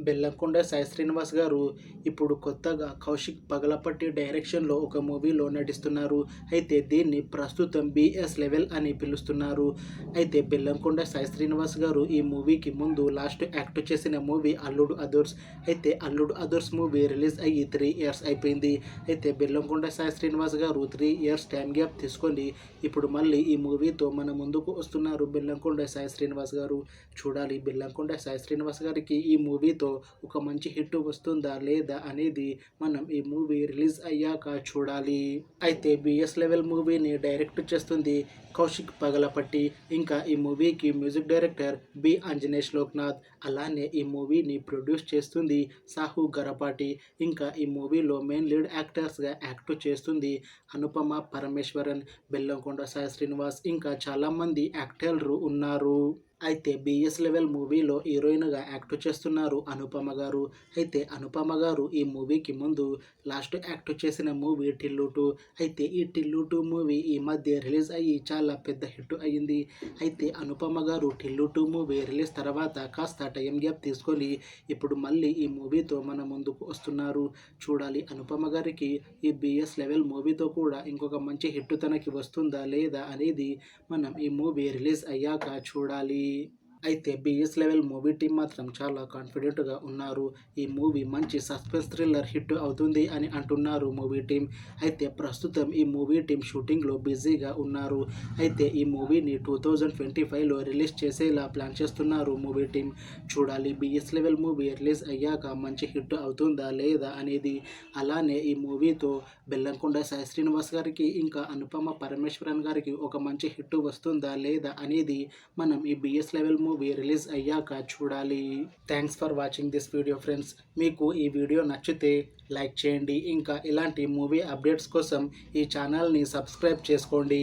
బెల్లంకొండ సాయి శ్రీనివాస్ గారు ఇప్పుడు కొత్తగా కౌశిక్ పగలపట్టి డైరెక్షన్లో ఒక మూవీలో నటిస్తున్నారు. అయితే దీన్ని ప్రస్తుతం బిఎస్ లెవెల్ అని పిలుస్తున్నారు. అయితే బెల్లంకొండ సాయి శ్రీనివాస్ గారు ఈ మూవీకి ముందు లాస్ట్ యాక్ట్ చేసిన మూవీ అల్లుడు అదుర్స్. అయితే అల్లుడు అదుర్స్ మూవీ రిలీజ్ అయ్యి 3 ఇయర్స్ అయిపోయింది. అయితే బెల్లంకొండ సాయి శ్రీనివాస్ గారు 3 ఇయర్స్ టైం గ్యాప్ తీసుకొని ఇప్పుడు మళ్ళీ ఈ మూవీతో మన ముందుకు వస్తున్నారు బెల్లంకొండ సాయి శ్రీనివాస్ గారు. చూడాలి బెల్లంకొండ సాయి శ్రీనివాస్ గారికి ఈ మూవీతో ఒక మంచి హిట్ వస్తుందా లేదా అనేది మనం ఈ మూవీ రిలీజ్ అయ్యాక చూడాలి. అయితే బిఎస్ లెవెల్ మూవీని డైరెక్ట్ చేస్తుంది కౌశిక్ పగలపట్టి. ఇంకా ఈ మూవీకి మ్యూజిక్ డైరెక్టర్ బి ఆంజనేష్ లోక్నాథ్. అలానే ఈ మూవీని ప్రొడ్యూస్ చేస్తుంది సాహు గరపాటి. ఇంకా ఈ మూవీలో మెయిన్ లీడ్ యాక్టర్స్గా యాక్ట్ చేస్తుంది అనుపమ పరమేశ్వరన్, బెల్లంకొండ సాయి శ్రీనివాస్, ఇంకా చాలామంది యాక్టర్లు ఉన్నారు. అయితే బిఎస్ లెవెల్ మూవీలో హీరోయిన్గా యాక్ట్ చేస్తున్నారు అనుపమ గారు. అయితే అనుపమ గారు ఈ మూవీకి ముందు లాస్ట్ యాక్ట్ చేసిన మూవీ టిల్లు 2. అయితే ఈ టిల్లు 2 మూవీ ఈ మధ్య రిలీజ్ అయ్యి చాలా పెద్ద హిట్ అయ్యింది. అయితే అనుపమ గారు టిల్లు 2 మూవీ రిలీజ్ తర్వాత కాస్త టైం గ్యాప్ తీసుకొని ఇప్పుడు మళ్ళీ ఈ మూవీతో మన ముందుకు వస్తున్నారు. చూడాలి అనుపమ గారికి ఈ బిఎస్ లెవెల్ మూవీతో కూడా ఇంకొక మంచి హిట్ తనకి వస్తుందా లేదా అనేది మనం ఈ మూవీ రిలీజ్ అయ్యాక చూడాలి. అయితే బిఎస్ లెవెల్ మూవీ టీం మాత్రం చాలా కాన్ఫిడెంట్గా ఉన్నారు. ఈ మూవీ మంచి సస్పెన్స్ థ్రిల్లర్ హిట్ అవుతుంది అని అంటున్నారు మూవీ టీం. అయితే ప్రస్తుతం ఈ మూవీ టీం షూటింగ్లో బిజీగా ఉన్నారు. అయితే ఈ మూవీని 2025లో రిలీజ్ చేసేలా ప్లాన్ చేస్తున్నారు మూవీ టీం. చూడాలి బిఎస్ లెవెల్ మూవీ రిలీజ్ అయ్యాక మంచి హిట్ అవుతుందా లేదా అనేది. అలానే ఈ మూవీతో బెల్లంకొండ సాయి శ్రీనివాస్ గారికి ఇంకా అనుపమ పరమేశ్వరన్ గారికి ఒక మంచి హిట్ వస్తుందా లేదా అనేది మనం ఈ బిఎస్ లెవెల్ మూవీ రిలీజ్ అయ్యాక చూడాలి. Thanks for watching this video friends. మీకు ఈ వీడియో నచ్చితే లైక్ చేయండి. ఇంకా ఇలాంటి మూవీ అప్డేట్స్ కోసం ఈ ఛానల్ని సబ్స్క్రైబ్ చేసుకోండి.